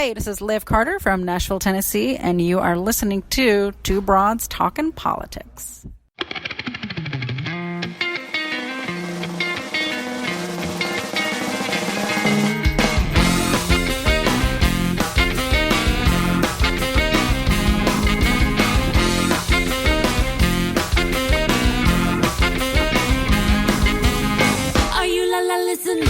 Hey, this is Liv Carter from Nashville, Tennessee, and you are listening to Two Broads Talkin' Politics. Are you la la listening?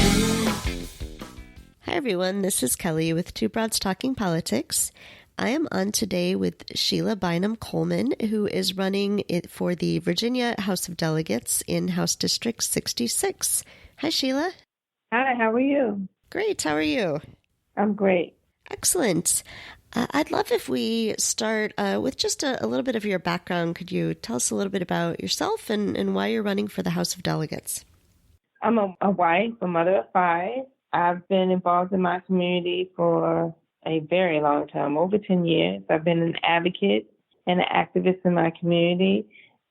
Hi, everyone. This is Kelly with Two Broads Talking Politics. I am on today with Sheila Bynum-Coleman, who is running it for the Virginia House of Delegates in House District 66. Hi, Sheila. Hi, how are you? Great. How are you? I'm great. Excellent. I'd love if we start with just a little bit of your background. Could you tell us a little bit about yourself and why you're running for the House of Delegates? I'm a wife, a mother of 5. I've been involved in my community for a very long time, over 10 years. I've been an advocate and an activist in my community,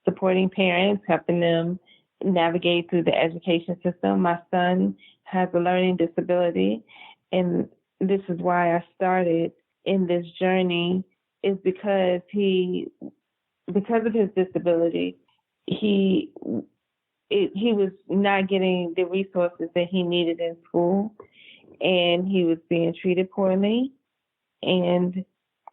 supporting parents, helping them navigate through the education system. My son has a learning disability, and this is why I started in this journey, is because of his disability, he was not getting the resources that he needed in school, and he was being treated poorly. And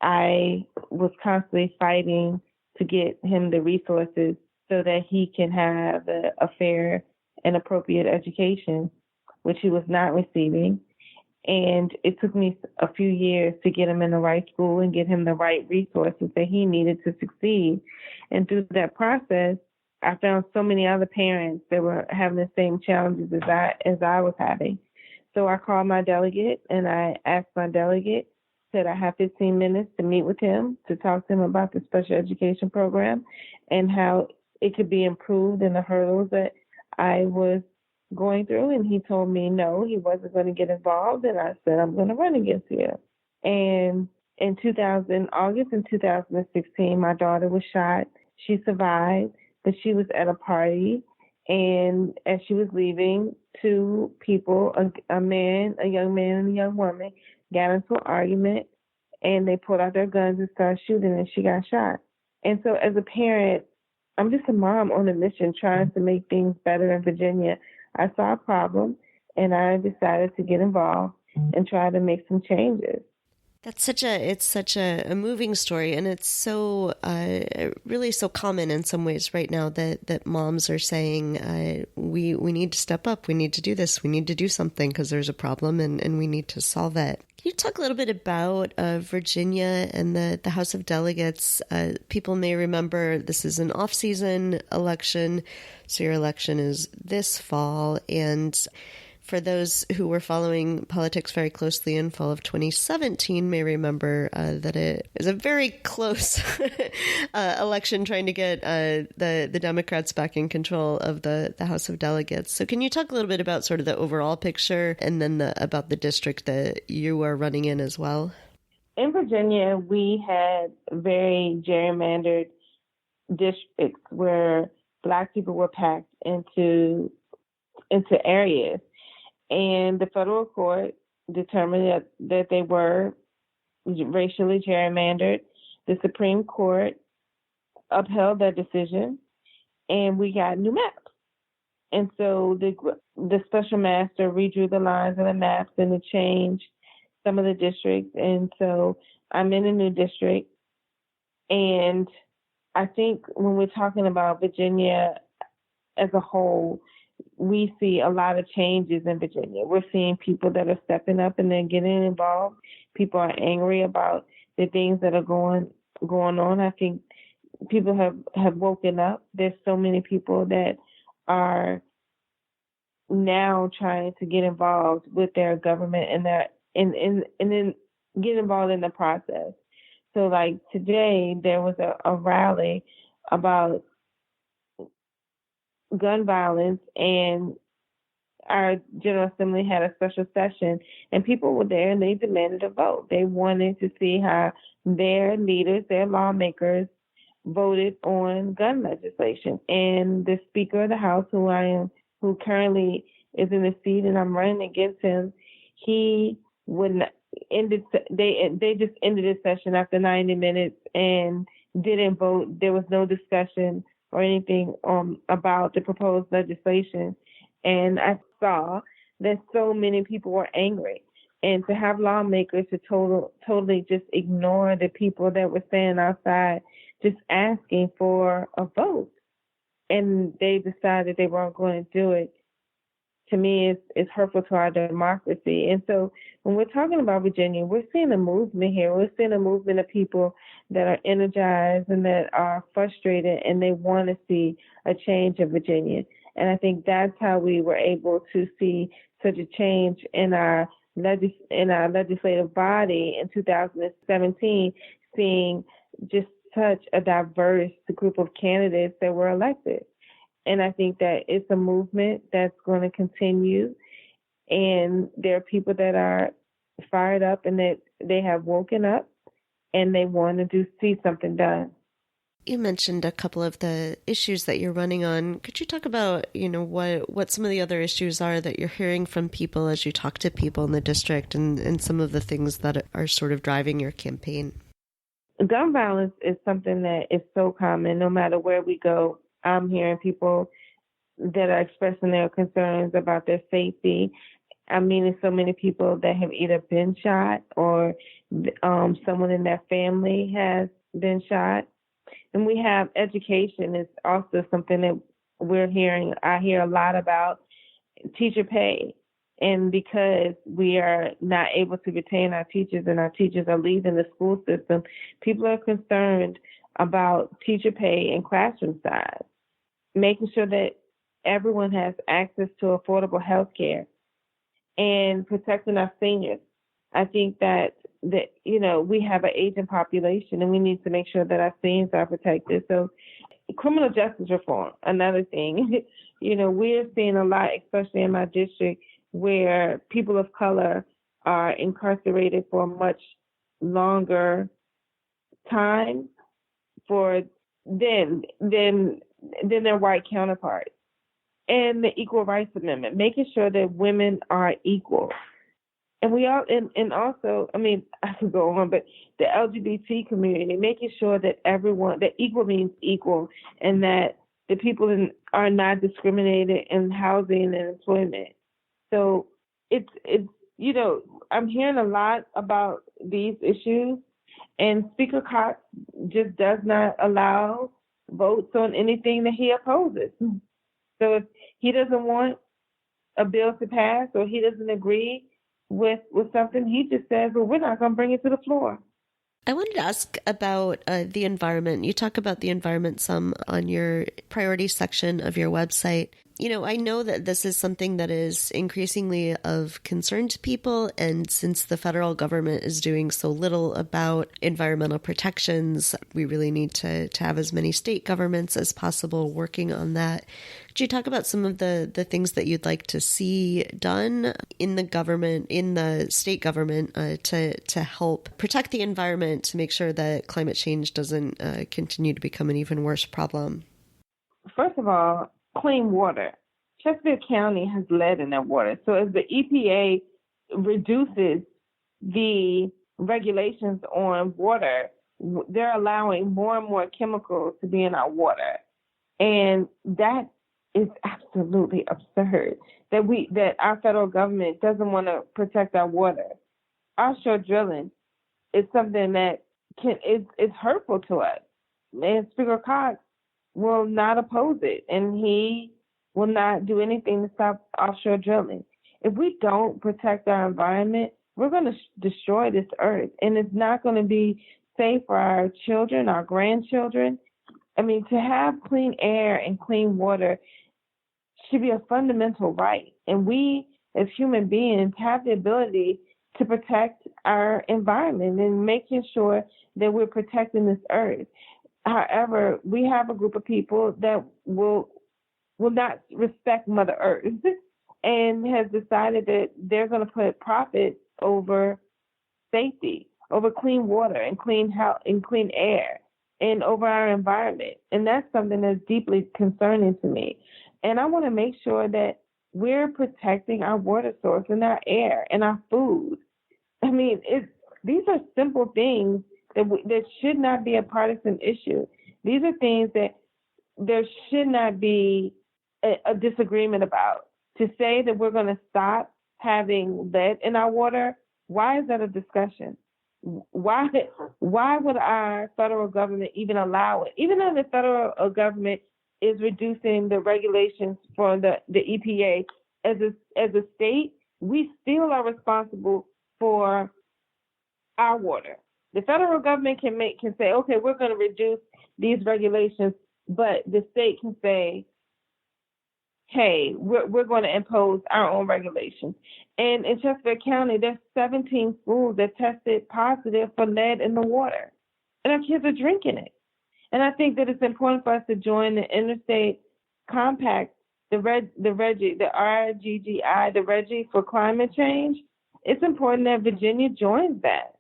I was constantly fighting to get him the resources so that he can have a fair and appropriate education, which he was not receiving. And it took me a few years to get him in the right school and get him the right resources that he needed to succeed. And through that process, I found so many other parents that were having the same challenges as I was having. So I called my delegate and I asked my delegate, said I have 15 minutes to meet with him to talk to him about the special education program and how it could be improved and the hurdles that I was going through. And he told me no, he wasn't going to get involved. And I said, I'm going to run against you. And in August 2016, my daughter was shot. She survived. But she was at a party, and as she was leaving, 2 people, a young man and a young woman, got into an argument, and they pulled out their guns and started shooting, and she got shot. And so as a parent, I'm just a mom on a mission trying to make things better in Virginia. I saw a problem, and I decided to get involved and try to make some changes. It's such a moving story, and it's so really so common in some ways right now that moms are saying we need to step up, we need to do this, we need to do something because there's a problem and we need to solve it. Can you talk a little bit about Virginia and the House of Delegates? People may remember this is an off-season election, so your election is this fall, and for those who were following politics very closely in fall of 2017 may remember that it was a very close election trying to get the Democrats back in control of the House of Delegates. So can you talk a little bit about sort of the overall picture and then about the district that you are running in as well? In Virginia, we had very gerrymandered districts where Black people were packed into areas. And the federal court determined that they were racially gerrymandered. The Supreme Court upheld that decision, and we got new maps. And so the special master redrew the lines on the maps and it changed some of the districts. And so I'm in a new district. And I think when we're talking about Virginia as a whole, we see a lot of changes in Virginia. We're seeing people that are stepping up and they're getting involved. People are angry about the things that are going on. I think people have woken up. There's so many people that are now trying to get involved with their government and then get involved in the process. So like today there was a rally about gun violence, and our General Assembly had a special session, and people were there and they demanded a vote. They wanted to see how their leaders, their lawmakers, voted on gun legislation. And the Speaker of the House, who currently is in the seat and I'm running against him, he they just ended the session after 90 minutes and didn't vote. There was no discussion or anything about the proposed legislation. And I saw that so many people were angry. And to have lawmakers to totally just ignore the people that were standing outside just asking for a vote. And they decided they weren't going to do it. To me, it's hurtful to our democracy. And so when we're talking about Virginia, we're seeing a movement here. We're seeing a movement of people that are energized and that are frustrated, and they want to see a change in Virginia. And I think that's how we were able to see such a change in our legislative body in 2017, seeing just such a diverse group of candidates that were elected. And I think that it's a movement that's going to continue. And there are people that are fired up and that they have woken up and they want to see something done. You mentioned a couple of the issues that you're running on. Could you talk about, what some of the other issues are that you're hearing from people as you talk to people in the district, and some of the things that are sort of driving your campaign? Gun violence is something that is so common. No matter where we go, I'm hearing people that are expressing their concerns about their safety. I mean, there's so many people that have either been shot or someone in their family has been shot. And we have education is also something that we're hearing. I hear a lot about teacher pay. And because we are not able to retain our teachers and our teachers are leaving the school system, people are concerned about teacher pay and classroom size, making sure that everyone has access to affordable health care and protecting our seniors. I think that we have an aging population and we need to make sure that our seniors are protected. So criminal justice reform, another thing, we're seeing a lot, especially in my district, where people of color are incarcerated for a much longer time than their white counterparts. And the Equal Rights Amendment, making sure that women are equal. And and also, I could go on, but the LGBT community, making sure that that equal means equal, and that the people are not discriminated in housing and employment. So I'm hearing a lot about these issues, and Speaker Cox just does not allow votes on anything that he opposes. So if he doesn't want a bill to pass or he doesn't agree with something, he just says, well, we're not going to bring it to the floor. I wanted to ask about the environment. You talk about the environment some on your priority section of your website. I know that this is something that is increasingly of concern to people, and since the federal government is doing so little about environmental protections, we really need to have as many state governments as possible working on that. Could you talk about some of the things that you'd like to see done in the state government, to help protect the environment, to make sure that climate change doesn't continue to become an even worse problem? First of all, clean water. Chesapeake County has lead in their water. So as the EPA reduces the regulations on water, they're allowing more and more chemicals to be in our water. And that is absolutely absurd that our federal government doesn't want to protect our water. Offshore drilling is something that is hurtful to us. And Speaker Cox will not oppose it, and he will not do anything to stop offshore drilling. If we don't protect our environment, we're going to destroy this earth, and it's not going to be safe for our children, our grandchildren. To have clean air and clean water should be a fundamental right, and we as human beings have the ability to protect our environment and making sure that we're protecting this earth. However, we have a group of people that will not respect Mother Earth and has decided that they're going to put profit over safety, over clean water and clean health and clean air, and over our environment. And that's something that's deeply concerning to me. And I want to make sure that we're protecting our water source and our air and our food. I mean, these are simple things that should not be a partisan issue. These are things that there should not be a disagreement about. To say that we're going to stop having lead in our water, why is that a discussion? Why would our federal government even allow it? Even though the federal government is reducing the regulations for the EPA, as a state, we still are responsible for our water. The federal government can say, okay, we're going to reduce these regulations, but the state can say, hey, we're going to impose our own regulations. And in Chesapeake County, there's 17 schools that tested positive for lead in the water, and our kids are drinking it. And I think that it's important for us to join the Interstate Compact, the RGGI, the RGGI for climate change. It's important that Virginia joins that.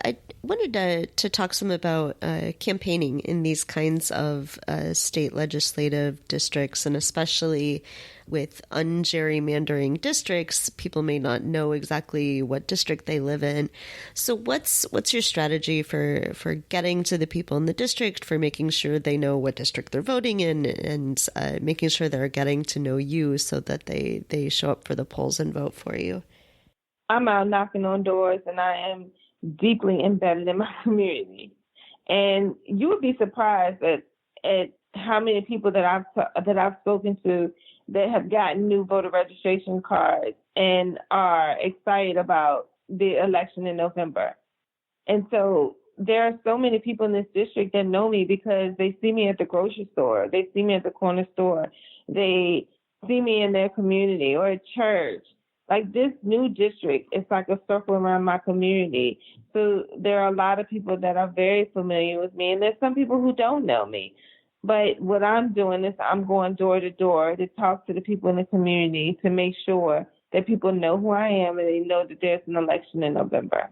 I wanted to talk some about campaigning in these kinds of state legislative districts, and especially with ungerrymandering districts, people may not know exactly what district they live in. So what's your strategy for getting to the people in the district, for making sure they know what district they're voting in, and making sure they're getting to know you so that they show up for the polls and vote for you? I'm out knocking on doors, and I am deeply embedded in my community. And you would be surprised at how many people that I've spoken to that have gotten new voter registration cards and are excited about the election in November. And so there are so many people in this district that know me because they see me at the grocery store, they see me at the corner store, they see me in their community or at church. Like, this new district is like a circle around my community. So there are a lot of people that are very familiar with me, and there's some people who don't know me. But what I'm doing is I'm going door to door to talk to the people in the community to make sure that people know who I am and they know that there's an election in November.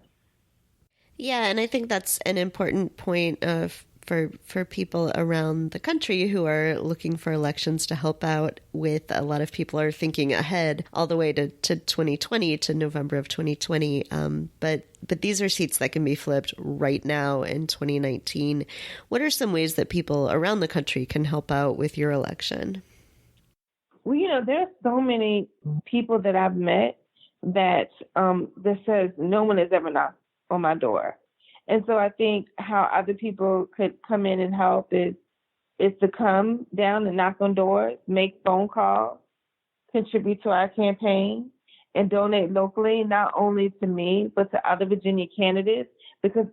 Yeah, and I think that's an important point for people around the country who are looking for elections to help out with. A lot of people are thinking ahead all the way to 2020, to November of 2020. But these are seats that can be flipped right now in 2019. What are some ways that people around the country can help out with your election? Well, there's so many people that I've met that says no one has ever knocked on my door. And so I think how other people could come in and help is to come down and knock on doors, make phone calls, contribute to our campaign, and donate locally, not only to me, but to other Virginia candidates, because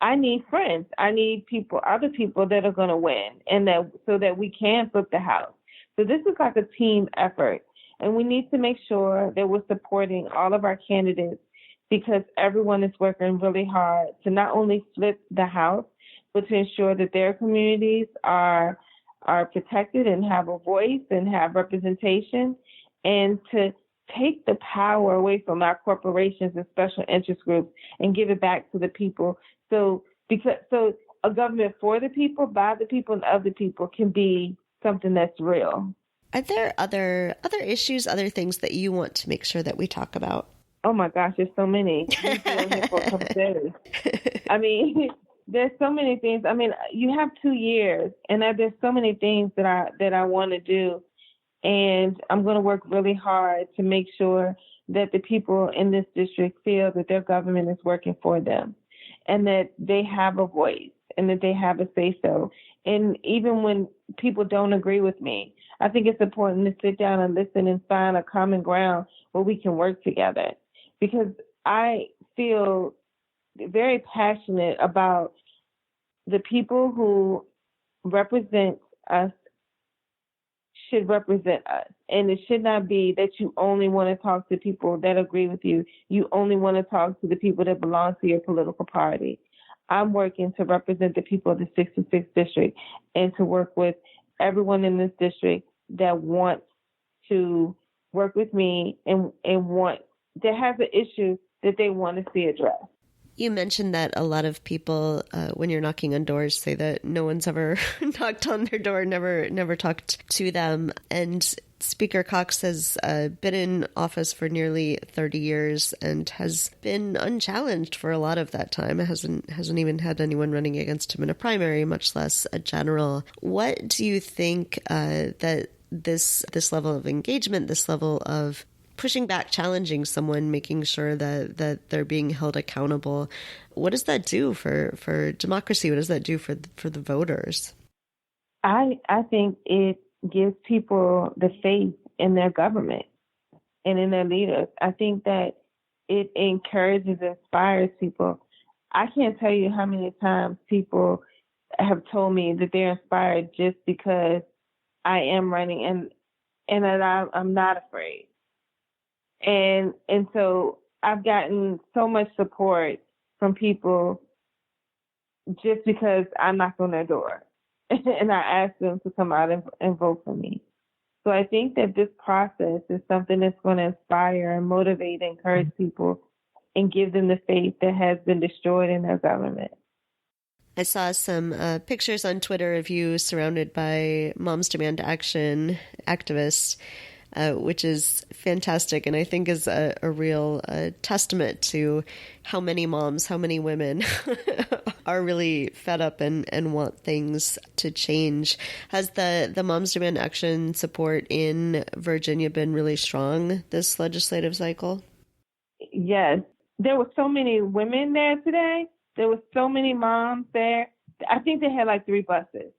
I need friends. I need other people that are going to win, so that we can flip the House. So this is like a team effort, and we need to make sure that we're supporting all of our candidates, because everyone is working really hard to not only flip the House, but to ensure that their communities are protected and have a voice and have representation, and to take the power away from our corporations and special interest groups and give it back to the people. So a government for the people, by the people, and of the people can be something that's real. Are there other issues, other things that you want to make sure that we talk about? Oh my gosh, there's so many. We've been here for a couple days. I mean, there's so many things. I mean, you have 2 years, and there's so many things that I want to do, and I'm going to work really hard to make sure that the people in this district feel that their government is working for them, and that they have a voice, and that they have a say-so. And even when people don't agree with me, I think it's important to sit down and listen and find a common ground where we can work together. Because I feel very passionate about the people who represent us should represent us. And it should not be that you only want to talk to people that agree with you. You only want to talk to the people that belong to your political party. I'm working to represent the people of the 66th district and to work with everyone in this district that wants to work with me and that has an issue that they want to see addressed. You mentioned that a lot of people, when you're knocking on doors, say that no one's ever knocked on their door, never talked to them. And Speaker Cox has been in office for nearly 30 years and has been unchallenged for a lot of that time. Hasn't even had anyone running against him in a primary, much less a general. What do you think that this level of engagement, this level of pushing back, challenging someone, making sure that they're being held accountable, what does that do for democracy? What does that do for the voters? I think it gives people the faith in their government and in their leaders. I think that it encourages, inspires people. I can't tell you how many times people have told me that they're inspired just because I am running and that I'm not afraid. And so I've gotten so much support from people just because I knock on their door and I ask them to come out and vote for me. So I think that this process is something that's going to inspire and motivate and encourage people and give them the faith that has been destroyed in their government. I saw some pictures on Twitter of you surrounded by Moms Demand Action activists, which is fantastic, and I think is a real testament to how many moms, how many women are really fed up and want things to change. Has the Moms Demand Action support in Virginia been really strong this legislative cycle? Yes. There were so many women there today. There were so many moms there. I think they had like 3 buses.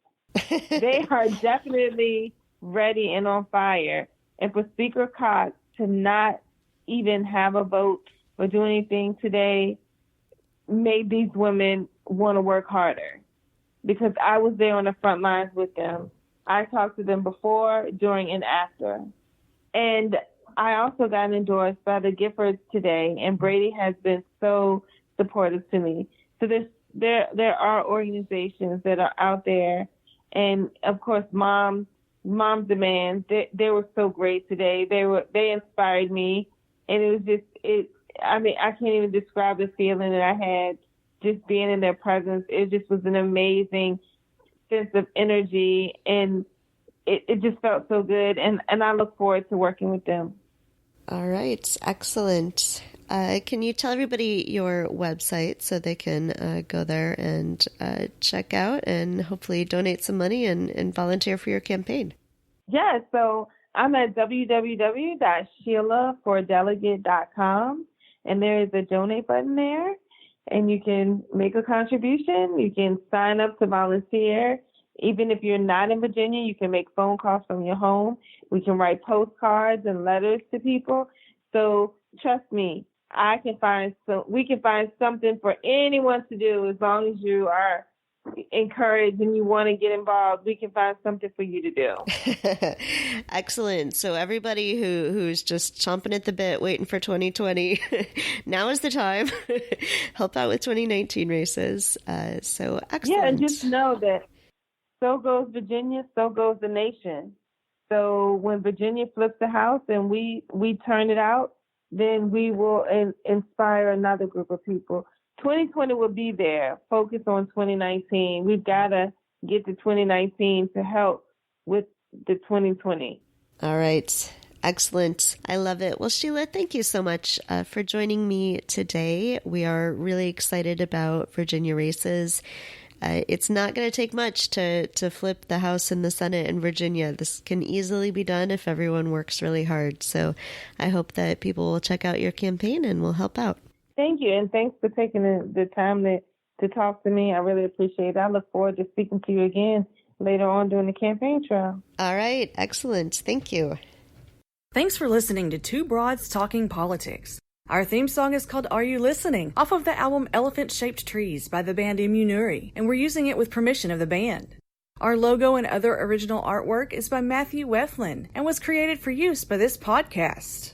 They are definitely ready and on fire. And for Speaker Cox to not even have a vote or do anything today made these women want to work harder, because I was there on the front lines with them. I talked to them before, during, and after. And I also got endorsed by the Giffords today, and Brady has been so supportive to me. So there are organizations that are out there, and of course, Mom Demand. They were so great today. They inspired me, and it was just I can't even describe the feeling that I had just being in their presence. It just was an amazing sense of energy, and it just felt so good. And I look forward to working with them. All right, excellent. Can you tell everybody your website so they can go there and check out and hopefully donate some money and volunteer for your campaign? Yeah, so I'm at www.sheilafordelegate.com, and there is a donate button there, and you can make a contribution. You can sign up to volunteer. Even if you're not in Virginia, you can make phone calls from your home. We can write postcards and letters to people. So trust me, we can find something for anyone to do. As long as you are encouraged and you want to get involved, we can find something for you to do. Excellent. So everybody who's just chomping at the bit, waiting for 2020, now is the time. Help out with 2019 races. So excellent. Yeah, and just know that so goes Virginia, so goes the nation. So when Virginia flips the House and we turn it out, then we will inspire another group of people. 2020 will be there. Focus on 2019. We've got to get to 2019 to help with the 2020. All right. Excellent. I love it. Well, Sheila, thank you so much for joining me today. We are really excited about Virginia races. It's not going to take much to flip the House and the Senate in Virginia. This can easily be done if everyone works really hard. So I hope that people will check out your campaign and will help out. Thank you. And thanks for taking the time to talk to me. I really appreciate it. I look forward to speaking to you again later on during the campaign trail. All right. Excellent. Thank you. Thanks for listening to Two Broads Talking Politics. Our theme song is called Are You Listening? Off of the album Elephant Shaped Trees by the band Immunuri, and we're using it with permission of the band. Our logo and other original artwork is by Matthew Weflin and was created for use by this podcast.